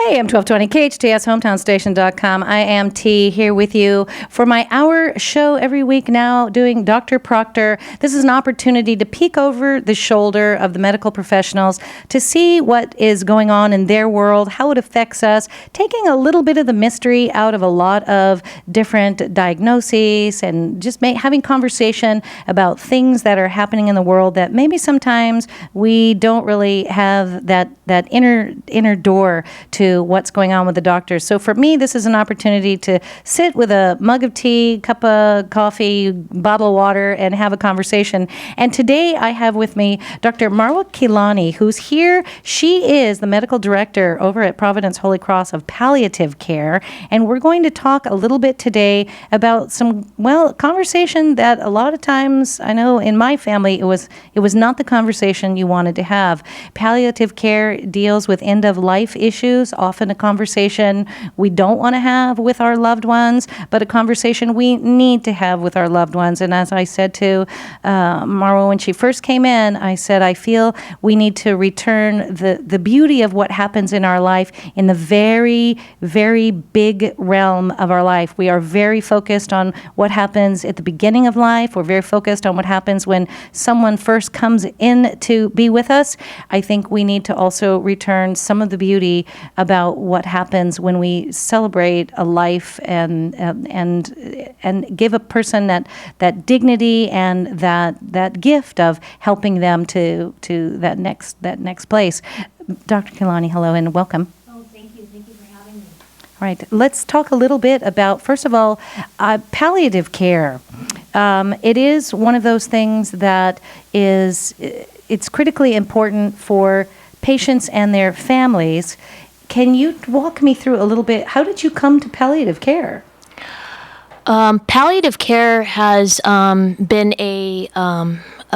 Hey, I'm 1220 KHTS, hometownstation.com. I am T here with you for my hour show every week now doing Dr. Proctor. This is an opportunity to peek over the shoulder of the medical professionals to see what is going on in their world, how it affects us, taking a little bit of the mystery out of a lot of different diagnoses and just having conversation about things that are happening in the world that maybe sometimes we don't really have that inner door to what's going on with the doctors. So for me, this is an opportunity to sit with a mug of tea, cup of coffee, bottle of water, and have a conversation. And today I have with me Dr. Marwa Kilani, who's here. She is the medical director over at Providence Holy Cross of Palliative Care. And we're going to talk a little bit today about some, conversation that a lot of times, I know in my family, it was not the conversation you wanted to have. Palliative care deals with end-of-life issues, often a conversation we don't want to have with our loved ones, but a conversation we need to have with our loved ones. And as I said to Marwa when she first came in, I said, I feel we need to return the beauty of what happens in our life in the very, very big realm of our life. We are very focused on what happens at the beginning of life. We're very focused on what happens when someone first comes in to be with us. I think we need to also return some of the beauty about what happens when we celebrate a life and give a person that dignity and that gift of helping them to that next place. Dr. Kilani, hello and welcome. Oh, thank you. Thank you for having me. All right, let's talk a little bit about, first of all, palliative care. It is one of those things that it's critically important for patients and their families. Can you walk me through a little bit? How did you come to palliative care? Palliative care has been a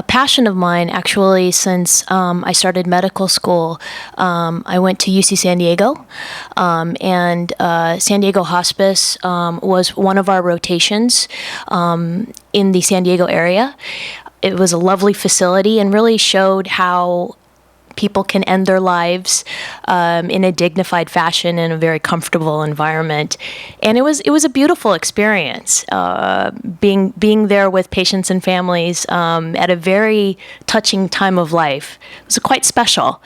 passion of mine actually since I started medical school. I went to UC San Diego, and San Diego Hospice was one of our rotations in the San Diego area. It was a lovely facility and really showed how people can end their lives in a dignified fashion in a very comfortable environment, and it was a beautiful experience being there with patients and families at a very touching time of life. It was quite special.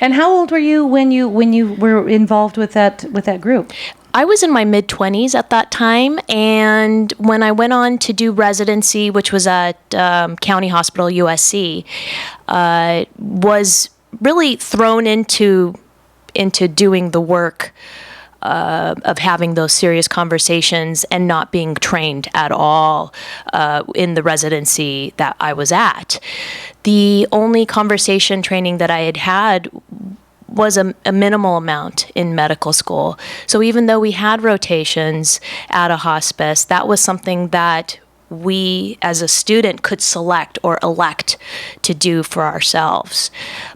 And how old were you when you were involved with that group? I was in my mid-20s at that time, and when I went on to do residency, which was at County Hospital USC, was really thrown into doing the work of having those serious conversations and not being trained at all in the residency that I was at. The only conversation training that I had was a minimal amount in medical school. So even though we had rotations at a hospice, that was something that we as a student could select or elect to do for ourselves.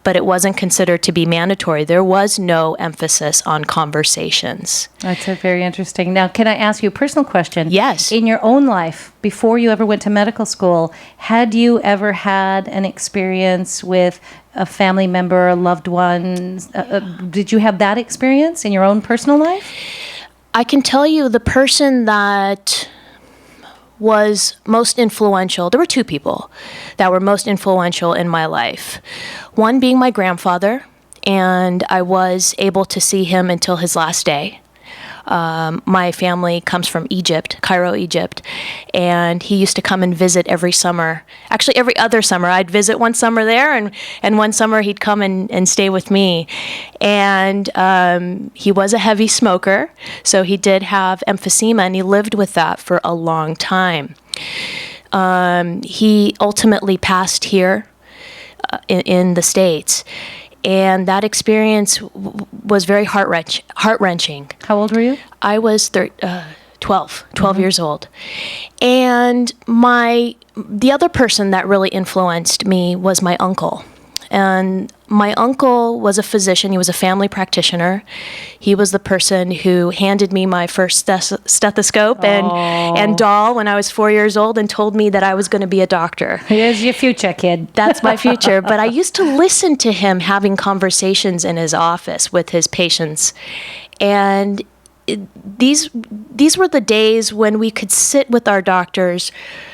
But it wasn't considered to be mandatory. There was no emphasis on conversations. That's very interesting. Now, can I ask you a personal question? Yes. In your own life, before you ever went to medical school, had you ever had an experience with a family member, a loved one? Did you have that experience in your own personal life? I can tell you the person that was most influential. There were two people that were most influential in my life. One being my grandfather, and I was able to see him until his last day. My family comes from Egypt, Cairo, Egypt, and he used to come and visit every summer. Actually, every other summer. I'd visit one summer there, and one summer he'd come and stay with me. And he was a heavy smoker, so he did have emphysema, and he lived with that for a long time. He ultimately passed here in the States. And that experience was very heart-wrenching. How old were you? I was 12 years old. And the other person that really influenced me was my uncle. And my uncle was a physician. He was a family practitioner. He was the person who handed me my first stethoscope and doll when I was 4 years old and told me that I was going to be a doctor. Here's your future, kid. That's my future. But I used to listen to him having conversations in his office with his patients. And these were the days when we could sit with our doctors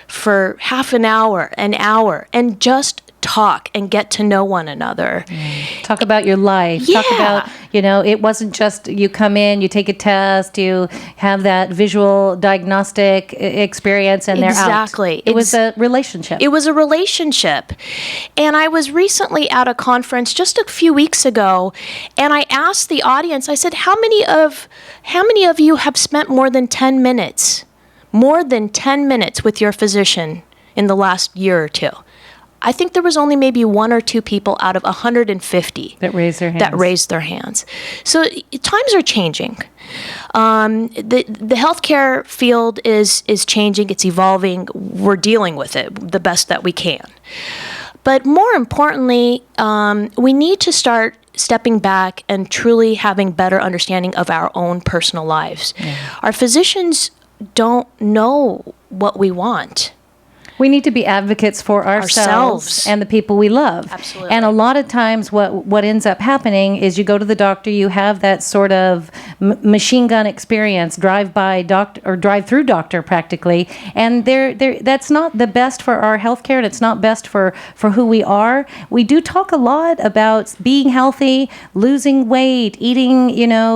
for half an hour, and just talk and get to know one another. Talk about your life. Yeah. Talk about, it wasn't just you come in, you take a test, you have that visual diagnostic experience, and they're out. Exactly. It was a relationship. It was a relationship. And I was recently at a conference just a few weeks ago, and I asked the audience, I said, how many of you have spent more than 10 minutes with your physician in the last year or two? I think there was only maybe one or two people out of 150 that raised their hands. So times are changing. The healthcare field is changing. It's evolving. We're dealing with it the best that we can. But more importantly, we need to start stepping back and truly having better understanding of our own personal lives. Yeah. Our physicians don't know what we want. We need to be advocates for ourselves and the people we love. Absolutely. And a lot of times what ends up happening is you go to the doctor, you have that sort of machine gun experience, drive-by doctor or drive-through doctor practically, and that's not the best for our healthcare, and it's not best for who we are. We do talk a lot about being healthy, losing weight, eating,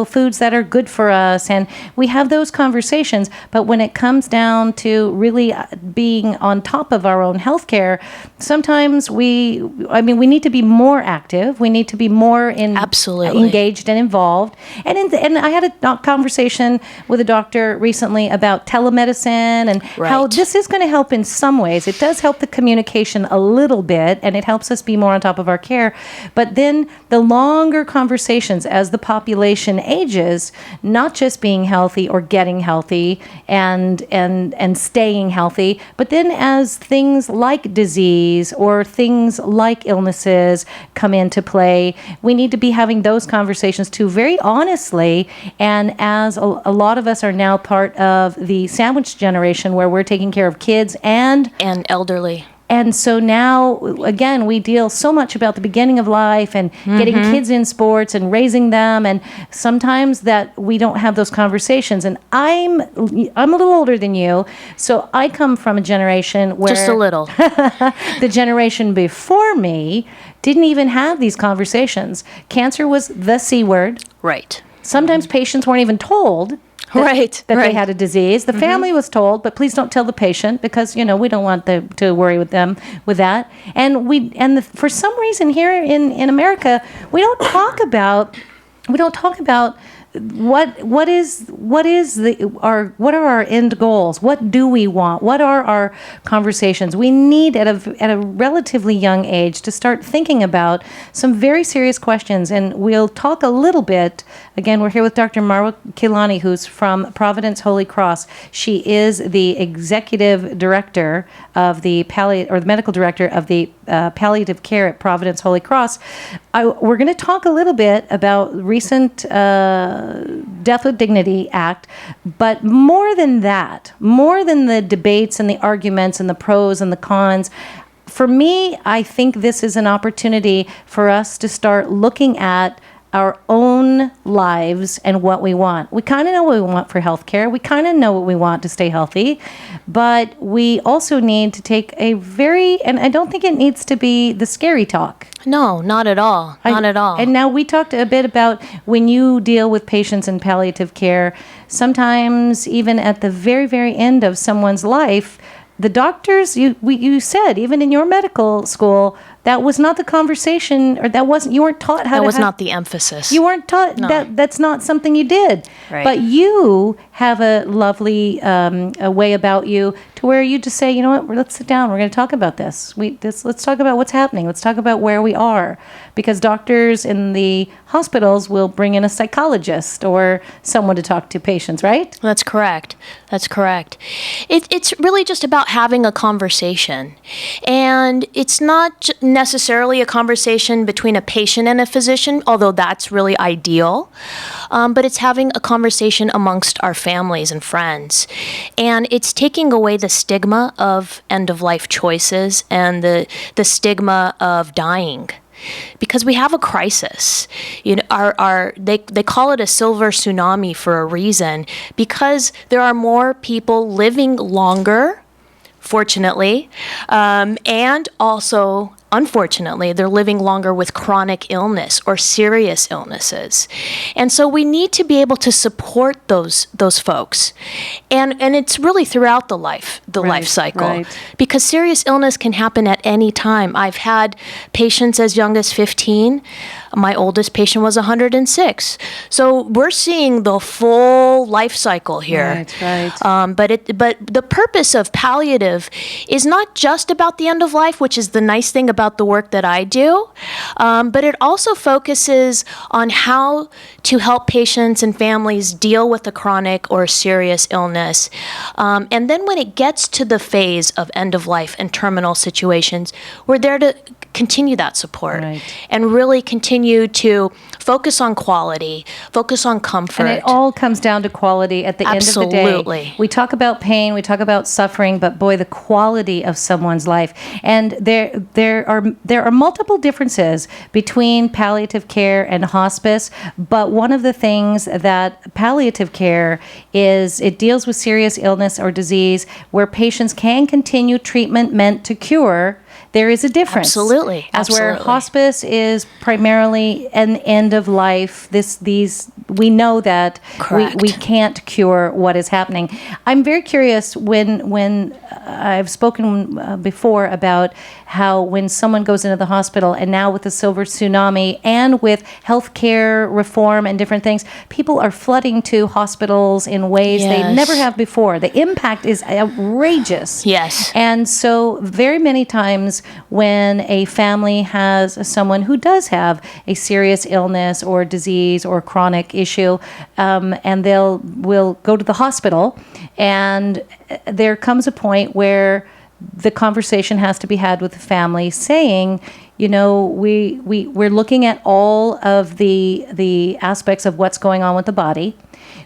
foods that are good for us, and we have those conversations, but when it comes down to really being on top of our own healthcare, sometimes we need to be more active. We need to be more engaged and involved. And I had a conversation with a doctor recently about telemedicine and how this is going to help in some ways. It does help the communication a little bit, and it helps us be more on top of our care. But then the longer conversations as the population ages, not just being healthy or getting healthy and staying healthy, but then as things like disease or things like illnesses come into play, we need to be having those conversations too, very honestly. And as a lot of us are now part of the sandwich generation, where we're taking care of kids and elderly. And so now, again, we deal so much about the beginning of life and getting kids in sports and raising them, and sometimes that we don't have those conversations. And I'm a little older than you, so I come from a generation where just a little. The generation before me didn't even have these conversations. Cancer was the C word. Right. Sometimes patients weren't even told that they had a disease. The family was told, but please don't tell the patient, because we don't want to worry with them with that. And for some reason here in America, we don't talk about what are our end goals? What do we want? What are our conversations? We need at a relatively young age to start thinking about some very serious questions, and we'll talk a little bit. Again, we're here with Dr. Marwa Kilani, who's from Providence Holy Cross. She is the executive director of the medical director of the palliative care at Providence Holy Cross. We're going to talk a little bit about recent Death with Dignity Act, but more than that, more than the debates and the arguments and the pros and the cons, for me, I think this is an opportunity for us to start looking at our own lives and what we want. We kind of know what we want for healthcare. We kind of know what we want to stay healthy, but we also need to take and I don't think it needs to be the scary talk. No, not at all. Not at all. And now we talked a bit about when you deal with patients in palliative care, sometimes even at the very, very end of someone's life, the doctors, you said, even in your medical school, that was not the conversation, or you weren't taught how to. That was not the emphasis. You weren't taught that's not something you did. Right. But you have a lovely a way about you to where you just say, you know what, let's sit down. We're going to talk about this. Let's talk about what's happening. Let's talk about where we are. Because doctors in the hospitals will bring in a psychologist or someone to talk to patients, right? That's correct. That's correct. It's really just about having a conversation. And it's not necessarily a conversation between a patient and a physician, although that's really ideal. But it's having a conversation amongst our families and friends. And it's taking away the stigma of end-of-life choices and the stigma of dying. Because we have a crisis. You know, they call it a silver tsunami for a reason, because there are more people living longer, fortunately, and also, unfortunately, they're living longer with chronic illness or serious illnesses. And so we need to be able to support those folks. And it's really throughout the life cycle. Right. Because serious illness can happen at any time. I've had patients as young as 15. My oldest patient was 106. So we're seeing the full life cycle here. Right. But the purpose of palliative is not just about the end of life, which is the nice thing about the work that I do, but it also focuses on how to help patients and families deal with a chronic or serious illness. And then when it gets to the phase of end of life and terminal situations, we're there to continue that support and really continue to focus on quality, focus on comfort. And it all comes down to quality at the end of the day. Absolutely. We talk about pain, we talk about suffering, but boy, the quality of someone's life. And there are multiple differences between palliative care and hospice, but one of the things that palliative care is, it deals with serious illness or disease where patients can continue treatment meant to cure. There is a difference. Absolutely. As where hospice is primarily an end of life, we know that we can't cure what is happening. I'm very curious when I've spoken before about how when someone goes into the hospital, and now with the silver tsunami and with healthcare reform and different things, people are flooding to hospitals in ways they never have before. The impact is outrageous. Yes. And so very many times when a family has someone who does have a serious illness or disease or chronic issue, and will go to the hospital, and there comes a point where the conversation has to be had with the family saying, you know, we're looking at all of the aspects of what's going on with the body.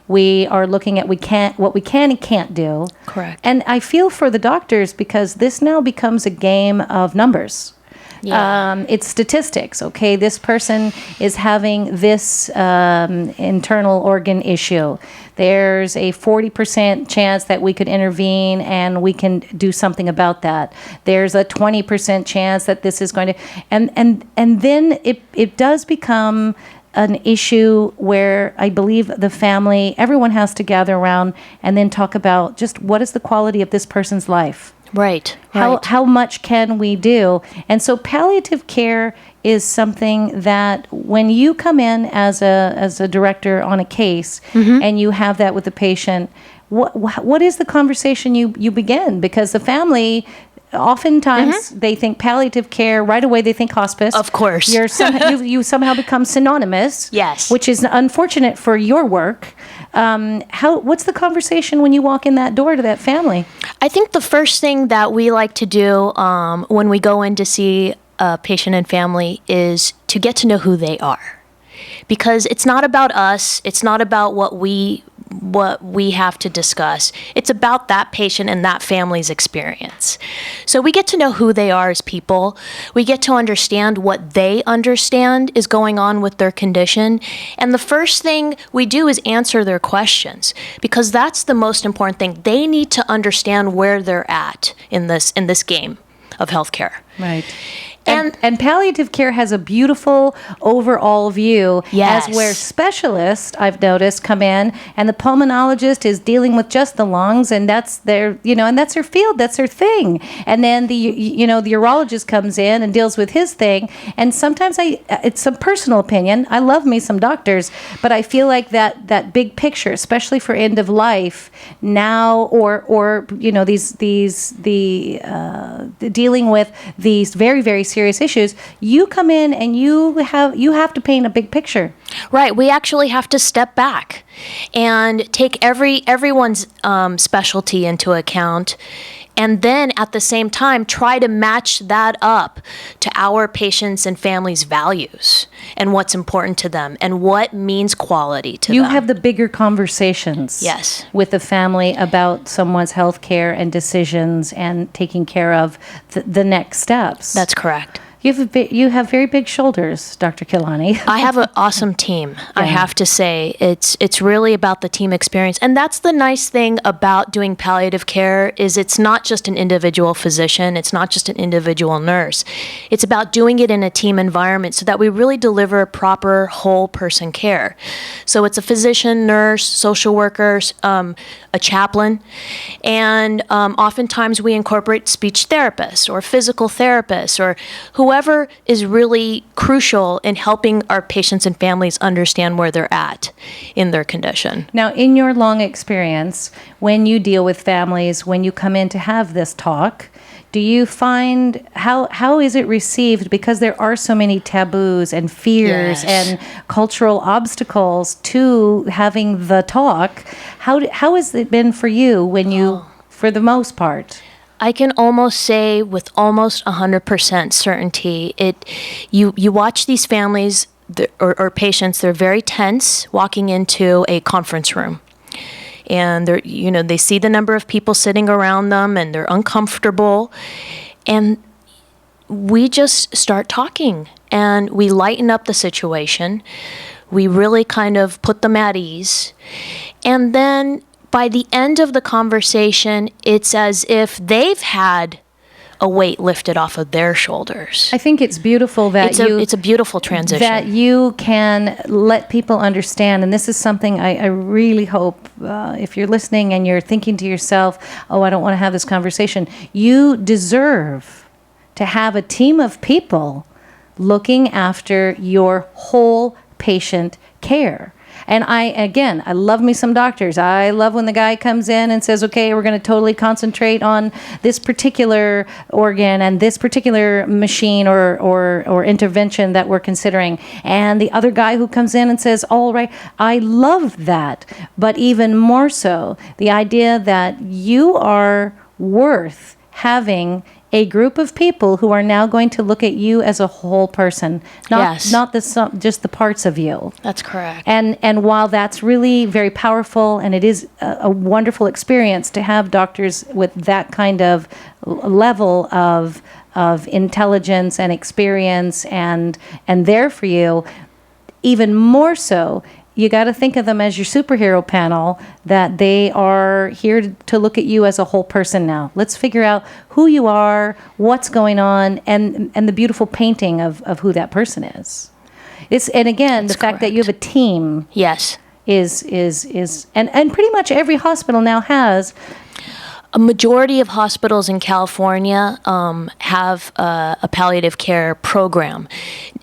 We are looking at what we can and can't do. Correct. And I feel for the doctors, because this now becomes a game of numbers. Yeah. It's statistics. Okay, this person is having this internal organ issue. There's a 40% chance that we could intervene and we can do something about that. There's a 20% chance that this is going to, and then it does become an issue where I believe the family, everyone has to gather around and then talk about just what is the quality of this person's life. Right. How much can we do? And so palliative care is something that when you come in as a director on a case and you have that with the patient, what is the conversation you begin? Because the family, oftentimes they think palliative care, right away they think hospice. Of course. You somehow become synonymous. Yes. Which is unfortunate for your work. What's the conversation when you walk in that door to that family? I think the first thing that we like to do when we go in to see a patient and family is to get to know who they are. Because it's not about us, it's not about what we have to discuss. It's about that patient and that family's experience. So we get to know who they are as people. We get to understand what they understand is going on with their condition. And the first thing we do is answer their questions, because that's the most important thing. They need to understand where they're at in this game of healthcare. Right. And palliative care has a beautiful overall view, Yes. as where specialists, I've noticed, come in, and the pulmonologist is dealing with just the lungs, and that's their, and that's their field, that's their thing. And then the urologist comes in and deals with his thing. And sometimes it's a personal opinion. I love me some doctors, but I feel like that big picture, especially for end of life now, or dealing with these very, very serious issues, you come in and you have to paint a big picture. Right. We actually have to step back and take everyone's specialty into account, and then at the same time try to match that up to our patients' and families' values and what's important to them and what means quality to them. You have the bigger conversations, yes, with the family about someone's health care and decisions and taking care of the next steps. That's correct. You have very big shoulders, Dr. Kilani. I have an awesome team. I have to say, it's really about the team experience, and that's the nice thing about doing palliative care is it's not just an individual physician, it's not just an individual nurse. It's about doing it in a team environment so that we really deliver proper whole person care. So it's a physician, nurse, social workers, a chaplain, and oftentimes we incorporate speech therapists or physical therapists or whoever is really crucial in helping our patients and families understand where they're at in their condition. Now, in your long experience, when you deal with families, when you come in to have this talk, do you find how is it received? Because there are so many taboos and fears and cultural obstacles to having the talk. How has it been for you when you, for the most part? I can almost say with almost 100% certainty, you watch these families or patients, they're very tense walking into a conference room. And they see the number of people sitting around them and they're uncomfortable. And we just start talking and we lighten up the situation. We really kind of put them at ease. And then by the end of the conversation, it's as if they've had a weight lifted off of their shoulders. I think it's beautiful that it's a beautiful transition. That you can let people understand, and this is something I really hope, if you're listening and you're thinking to yourself, oh, I don't want to have this conversation, you deserve to have a team of people looking after your whole patient care. And I love me some doctors. I love when the guy comes in and says, okay, we're going to totally concentrate on this particular organ and this particular machine or intervention that we're considering. And the other guy who comes in and says, all right, I love that. But even more so, the idea that you are worth having a group of people who are now going to look at you as a whole person, not just the parts of you. That's correct. And while that's really very powerful, and it is a wonderful experience to have doctors with that kind of level of intelligence and experience and there for you, even more so, you got to think of them as your superhero panel, that they are here to look at you as a whole person now. Let's figure out who you are, what's going on, and the beautiful painting of who that person is. And again, That's the fact correct. that you have a team Yes. is and pretty much every hospital now has. A majority of hospitals in California have a palliative care program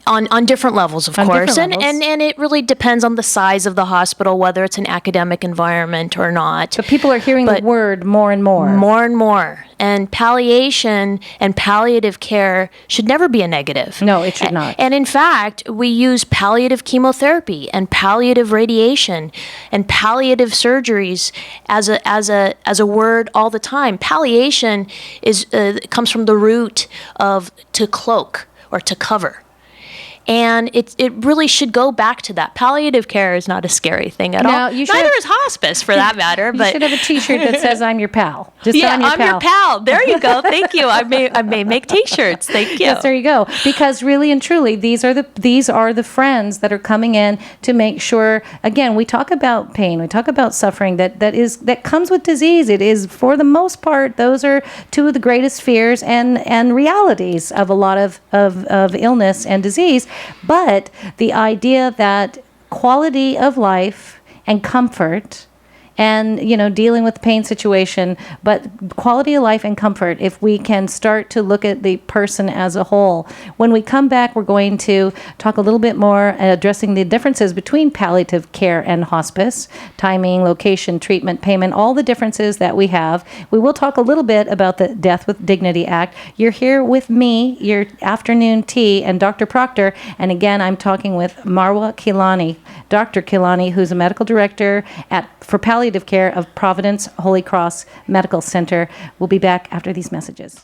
on different levels, of course. Different levels. And it really depends on the size of the hospital, whether it's an academic environment or not. But people are hearing the word more and more. More and more. And palliation and palliative care should never be a negative. No, it should not. And in fact, we use palliative chemotherapy and palliative radiation and palliative surgeries as a word all the time. Palliation comes from the root of to cloak or to cover. And it really should go back to that. Palliative care is not a scary thing at No, all. you should Neither have- is hospice, for that matter. You But should have a T-shirt that says "I'm your pal." Just yeah, I'm your pal. There you go. Thank you. I may make T-shirts. Thank you. Yes, there you go. Because really and truly, these are the friends that are coming in to make sure. Again, we talk about pain, we talk about suffering that comes with disease. It is, for the most part, those are two of the greatest fears and realities of a lot of illness and disease. But the idea that quality of life and comfort, and dealing with the pain situation, but quality of life and comfort, if we can start to look at the person as a whole. When we come back, we're going to talk a little bit more addressing the differences between palliative care and hospice, timing, location, treatment, payment, all the differences that we have. We will talk a little bit about the Death with Dignity Act. You're here with me, your afternoon tea, and Dr. Proctor. And again, I'm talking with Marwa Kilani, Dr. Kilani, who's a medical director for palliative care of Providence Holy Cross Medical Center. We'll be back after these messages.